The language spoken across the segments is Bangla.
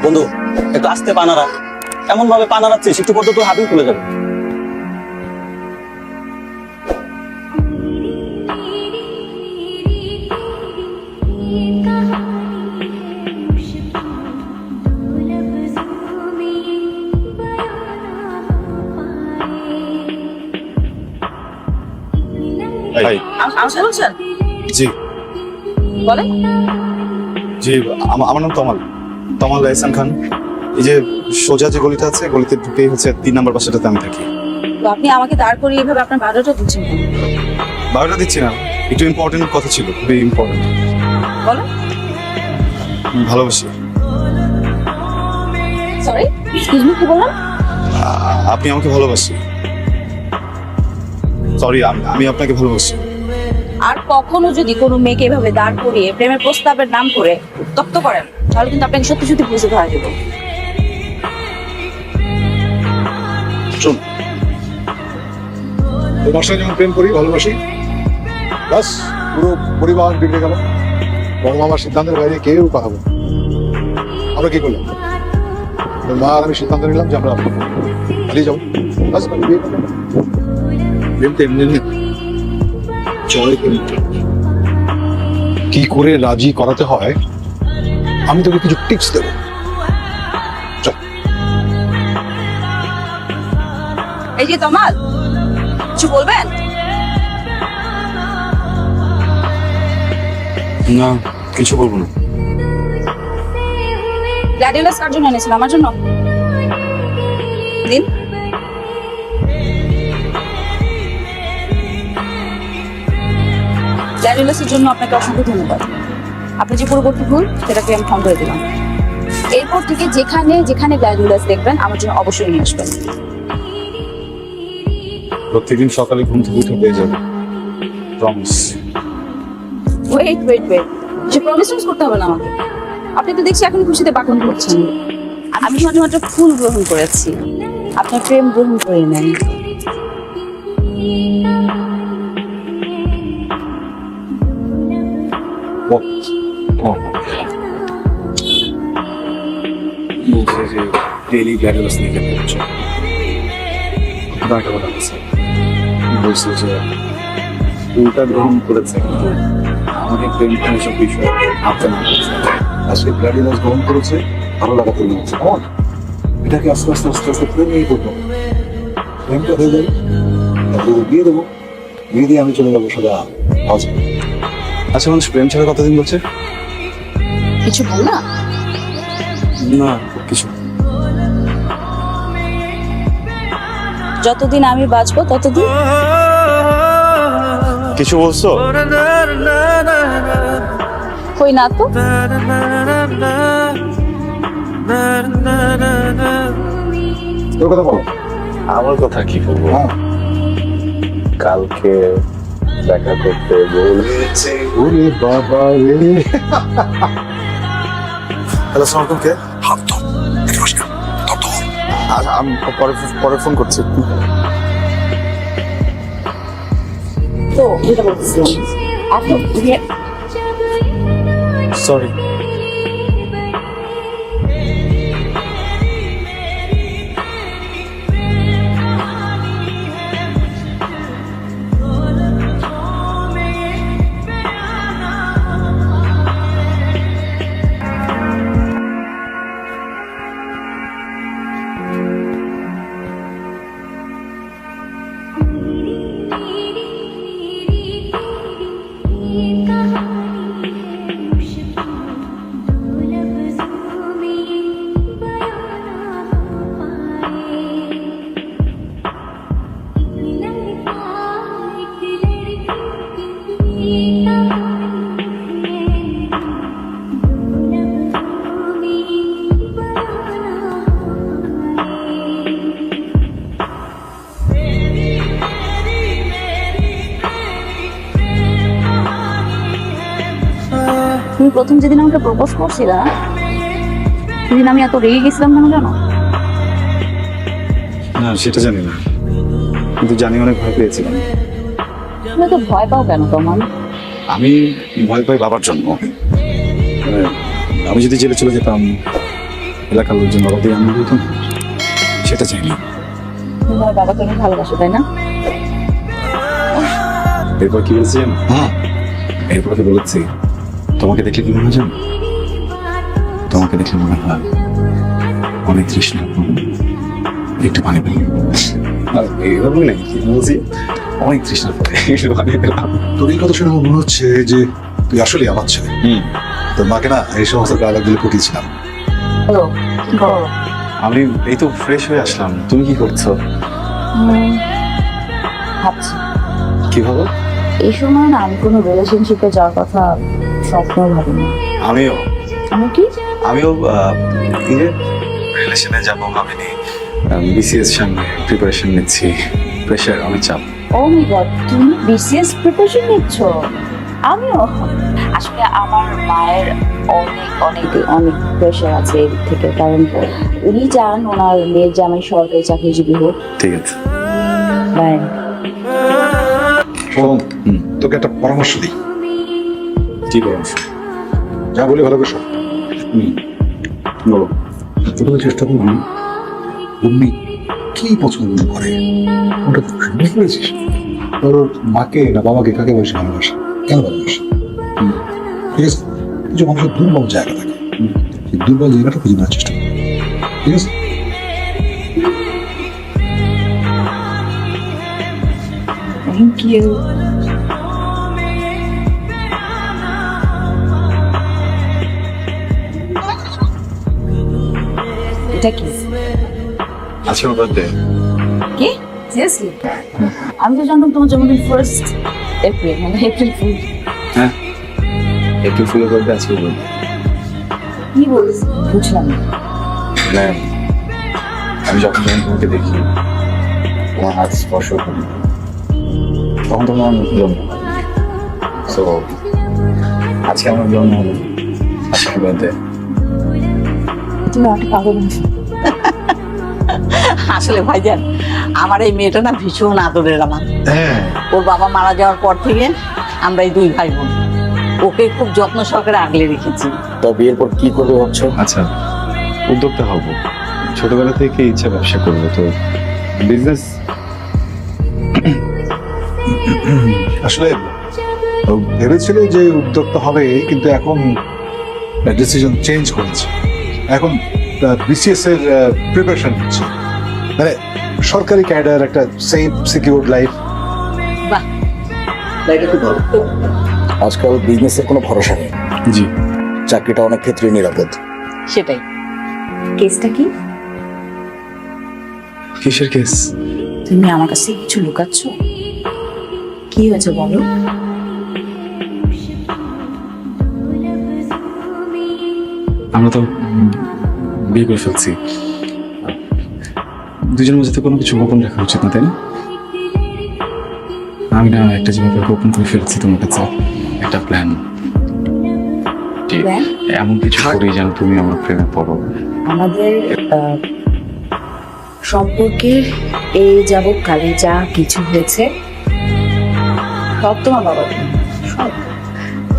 বন্ধু একটু আস্তে পানারা, এমন ভাবে পানারাচ্ছিস একটু পর তো হাতেই খুলে যাবে। জি বলেন। জি, আমার নাম তমাল, তমাল এহসান খান। এই যে সোজা যে গলিটা আছে, গলিতে ঢুকেই হচ্ছে 3 নম্বর বাসাটাতে আমি থাকি। তো আপনি আমাকে দাঁড় করিয়ে এভাবে আপনার বারোটা দিচ্ছেন কেন? বারোটা দিচ্ছি না, একটু ইম্পর্টেন্ট কথা ছিল, খুবই ইম্পর্টেন্ট। বলেন। ভালোবাসি। সরি, এক্সকিউজ মি, কি বললেন? আপনি আমাকে ভালোবাসি। সরি, আমি আপনাকে ভালোবাসি। আর কখনো যদি কোনো মেয়েকে এভাবে দাঁড় করিয়ে প্রেমের প্রস্তাবের নাম করে উত্তপ্ত করেন, তাহলে কিন্তু আপনাকে সত্যি সত্যি বুঝে ধরা দেবো। শোন, তোমার সঙ্গে যখন প্রেম করি, ভালোবাসি, বাস পুরো পরিবার বিগড়ে গেল। বড় মামার সিদ্ধান্তের বাইরে কেউ কথা বলে। আমরা কি করলাম? তোর মা আর আমি সিদ্ধান্ত নিলাম যে আমরা পালিয়ে যাবো। বাস বিয়ে করলাম। প্রেমটা এমনি এমনি জয় করে নিতে হবে। কি করে রাজি করাতে হয় আমি তোকে কিছু টিপস দেবো। চল। এই যে তমাল, কিছু বলবেন? না, কিছু বলবো না। গ্ল্যাডিওলাস কার জন্য এনেছেন? আমার জন্য দিন। গ্ল্যাডিওলাসের জন্য আপনাকে অসংখ্য ধন্যবাদ। আপনি যে পূর্ববর্তী ভুল সেটাকে আমি ক্ষমা করে দিলাম। এরপর থেকে যেখানে যেখানে গ্ল্যাডিওলাস দেখবেন আমার জন্য অবশ্যই নিয়ে আসবেন। প্রত্যেকদিন সকালে ঘুম থেকে উঠে পেয়ে যাবে, প্রমিস। ওয়েট ওয়েট ওয়েট, যে প্রমিস করতে হবে না আমাকে। আপনি তো দেখছি এখন খুশিতে বাকন করছেন। আমি মাত্র ফুল গ্রহণ করেছি, আপনার প্রেম গ্রহণ করে নেন। বলছে যে ডেইলি গ্ল্যাডিওলাস নিয়ে খেতে হচ্ছে। একটা কথা বলছে, বলছে যে ফুলটা গ্রহণ করেছে কিন্তু আমাকে প্রেম সব বিষয় ভাবতে না করছে। আজকে গ্ল্যাডিওলাস গ্রহণ করেছে, ভালো লাগা তৈরি হচ্ছে। কেমন? এটাকে আস্তে আস্তে আস্তে আস্তে প্রেমেই করবো। প্রেমটা হয়ে যাবে, তারপরে বিয়ে দেবো। বিয়ে দিয়ে আমি চলে যাবো সোজা হসপিটাল। আচ্ছা, মানুষ প্রেম ছাড়া কতদিন বলছে? কিছু বল না। না, কিছু। যতদিন আমি বাঁচবো ততদিন। কিছু বলছো? কই না তো। তোর কথা বলো। আমার কথা কি বলবো? হ্যাঁ, কালকে দেখা করতে বলেছে। ওরে বাবা রে। হ্যালো, আসসালামু আলাইকুম। কে? আচ্ছা, আমি পরে ফোন করছি। তো যেটা বলছিলাম আপনি সরি। তুমি প্রথম যেদিন আমাকে প্রপোজ করছিলা সেদিন আমি এত রেগে গেছিলাম কেন জানো? না, সেটা জানি না, কিন্তু জানি অনেক ভয় পেয়েছিলাম। তুমি তো ভয় পাও কেন তোমার? আমি ভয় পাই বাবার জন্য। মানে, আমি যদি জেলে চলে যেতাম এলাকার লোকজন বাবা দিয়ে আনন্দ হতো না, সেটা চাইনি। তোমার বাবা তো অনেক ভালোবাসো তাই না? এরপর কি বলছি জানো? এরপর কি বলেছি, তোমাকে দেখলে কি মনে হয় জানো? তোমাকে দেখলে মনে হয় অনেক তৃষ্ণা, একটু পানি পেল। আর এইভাবে নাকি কি বলছি, অনেক তৃষ্ণা পড়ে একটু পানি পেলাম। তোর এই কথা শুনে আমার মনে হচ্ছে যে তুই আসলে আমার ছেলে। তোর মাকে না এই সমস্ত ডায়লগ গুলো পটিয়েছিলাম। ও কি করো? আমি এই তো ফ্রেশ হয়ে আসলাম, তুমি কি করছো? ভাবছি কি ভাবো? এই সময় না আমি কোনো রিলেশনশিপে যাওয়ার কথা স্বপ্নও ভাবিনি। আমিও আমি কি এই যে রিলেশনে যাবো ভাবিনি। বিসিএস সামনে প্রিপারেশন নিচ্ছি, প্রেশার, অনেক চাপ। ও মাই গড, তুমি বিসিএস প্রিপারেশন নিচ্ছ? আমিও। আসলে আমার মায়ের অনেক অনেক অনেক প্রেশার আছে এদিক থেকে, কারণ উনি চান ওনার মেয়ের জামাই সরকারি চাকরিজীবী হোক। ঠিক আছে। বাই। শোন, তোকে একটা পরামর্শ দিই। কি পরামর্শ? যা বলি ভালো করে শোন। বলো। তোকে চেষ্টা করবি উনি কি পছন্দ করে ওটা বুঝতে পেরেছিস? তোর মাকে না বাবাকে, কাকে বেশি ভালোবাসে, কেন ভালোবাসে? ঠিক আছে, কিছু মানুষের দুর্বল জায়গা থাকে, সেই দুর্বল জায়গাটা খুঁজে নেওয়ার চেষ্টা কর। ঠিক আছে? Thank you. এটা কি? আজকে আমার বার্থডে। কি? সিরিয়াসলি? আমি তো জানতাম তোমার জন্মদিন 1st এপ্রিল, মানে এপ্রিল ফুল। হ্যাঁ, একটু ফুলের বার্থডে আজকে বলবো। কি বলিস? বুঝলাম না। মানে আমি যখন তোমাকে দেখি, তোমার হাত স্পর্শ করি, তখন তোমার আমার জন্ম হয়। সো আজকে আমার জন্ম হলো, আজকে আমার বার্থডে। তুমি আমাকে পাগল বলছো। আসলে ভাইজান, আমার এই মেয়েটা না ভীষণ আদরের আমার। হ্যাঁ, ওর বাবা মারা যাওয়ার পর থেকে আমরা এই 2 ভাই বোন ওকে খুব যত্ন সহকারে আগলে রেখেছি। তো বিয়ের পর কি করবে ভাবছো? আচ্ছা, উদ্যোক্তা হব। ছোটবেলা থেকে ইচ্ছা ব্যবসা করবো, তো বিজনেস। আসলে ও ভেবেছিল যে উদ্যোক্তা হবে, কিন্তু এখন ডিসিশন চেঞ্জ করেছে। এখন বিসিএস এর প্রিপারেশন হচ্ছে, মানে সরকারি ক্যাডার, একটা সেফ সিকিউর লাইফ। বাহ, এটা খুব ভালো। আজকাল বিজনেসের কোনো ভরসা নেই, জি। চাকরিটা অনেক ক্ষেত্রে নিরাপদ। সেটাই। কেসটা কি? কিসের কেস? তুমি আমার কাছে কিছু লুকাচ্ছ? কি হয়েছে বলো? আমরা তো বিয়ে করে ফেলছি, দুজনের মধ্যে তো কোনো কিছু গোপন রাখা উচিত না, তাই না? আমি না একটা যেভাবে গোপন করে ফেলছি তোমার কাছে, একটা প্ল্যান। Plan? এমন কিছু করি যেন তুমি আমার প্রেমে পড়ো। আমাদের সম্পর্কে এই যাবৎ কালে যা কিছু হয়েছে সব তোমার বাবা সব।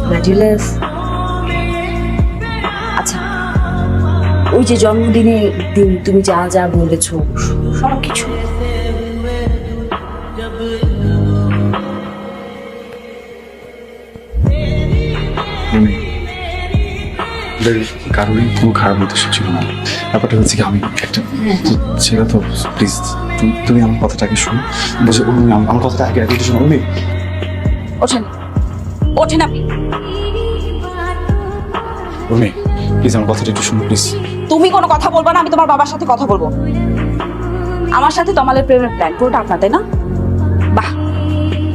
Congratulations. আচ্ছা, ওই যে জন্মদিনের দিন তুমি যা যা বলেছো সব কিছু কারোরই কোনো খারাপ উদ্দেশ্য ছিল না। ব্যাপারটা হচ্ছে কি, আমি একটা ছেলে তো, প্লিজ তুমি আমার কথাটাকে শোনো। বুঝে আমার কথাটা আগে একটু শোনো। ওঠেন ওঠেন আপনি। উর্মি, প্লিজ আমার কথাটা একটু শোনো, প্লিজ। তুমি কোনো কথা বলবা না, আমি তোমার বাবার সাথে কথা বলবো। আমার সাথে তোমাদের প্রেমের প্ল্যান পুরোটা আপনার, তাই না? বাহ,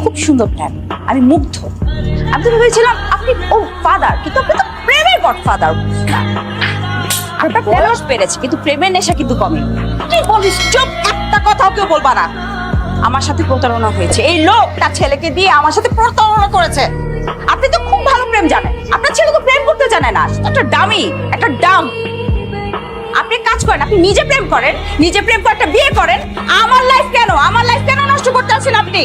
খুব সুন্দর প্ল্যান। আমি মুগ্ধ। আমি তো ভেবেছিলাম আপনি ফাদার, কিন্তু আপনি তো প্রেমের গডফাদার। আপনার বয়স বেড়েছে কিন্তু প্রেমের নেশা কিন্তু কমে। কি বলিস? চুপ, একটা কথাও কেউ বলবা না। আমার সাথে প্রতারণা হয়েছে, এই লোকটা ছেলেকে দিয়ে আমার সাথে প্রতারণা করেছে। আপনি তো খুব ভালো প্রেম জানেন, আপনার ছেলে তো প্রেম করতে জানে না, একটা ডামি, একটা ডাম। আপনি কাজ করেন, আপনি নিজে প্রেম করেন, নিজে প্রেম করে একটা বিয়ে করেন। আমার লাইফ কেন নষ্ট করতে আছেন আপনি?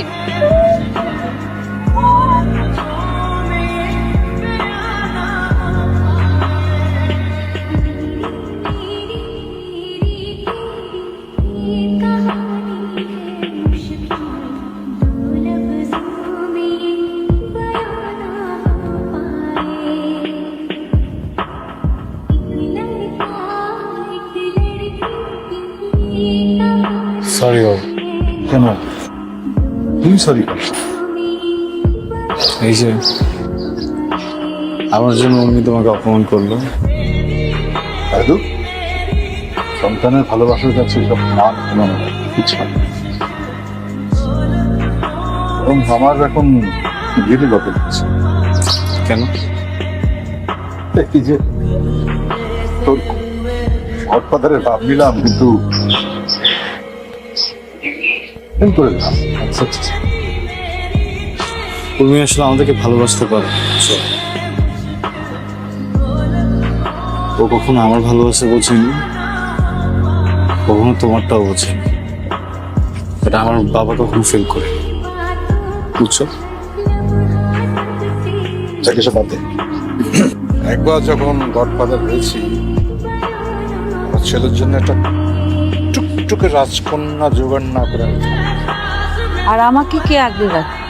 সরি বাবু। কেন তুমি সরি? এই যে আমার জন্য উনি তোমাকে অপমান করলো। দাদু, সন্তানের ভালোবাসার কাছে সব মান অপমান কিছু না। এবং আমার এখন গেলে গত হচ্ছে কেন? কি যে তোর গডফাদারের ভাব নিলাম, কিন্তু ফেল করে দিলাম। আচ্ছা আচ্ছা, তুমি আসলে আমাদেরকে ভালোবাসতে পারো, বুঝছো? ও কখনো আমার ভালোবাসা বোঝেনি, কখনো তোমারটাও বোঝেনি। এটা আমার বাবা কখনো ফিল করে, বুঝছো? যাকে সে বাদ দে। একবার যখন গডফাদার হয়েছি, আমার ছেলের জন্য একটা টুকটুকে রাজকন্যা জোগাড় না করে আমি আর আমাকে কে আগলে রাখবে?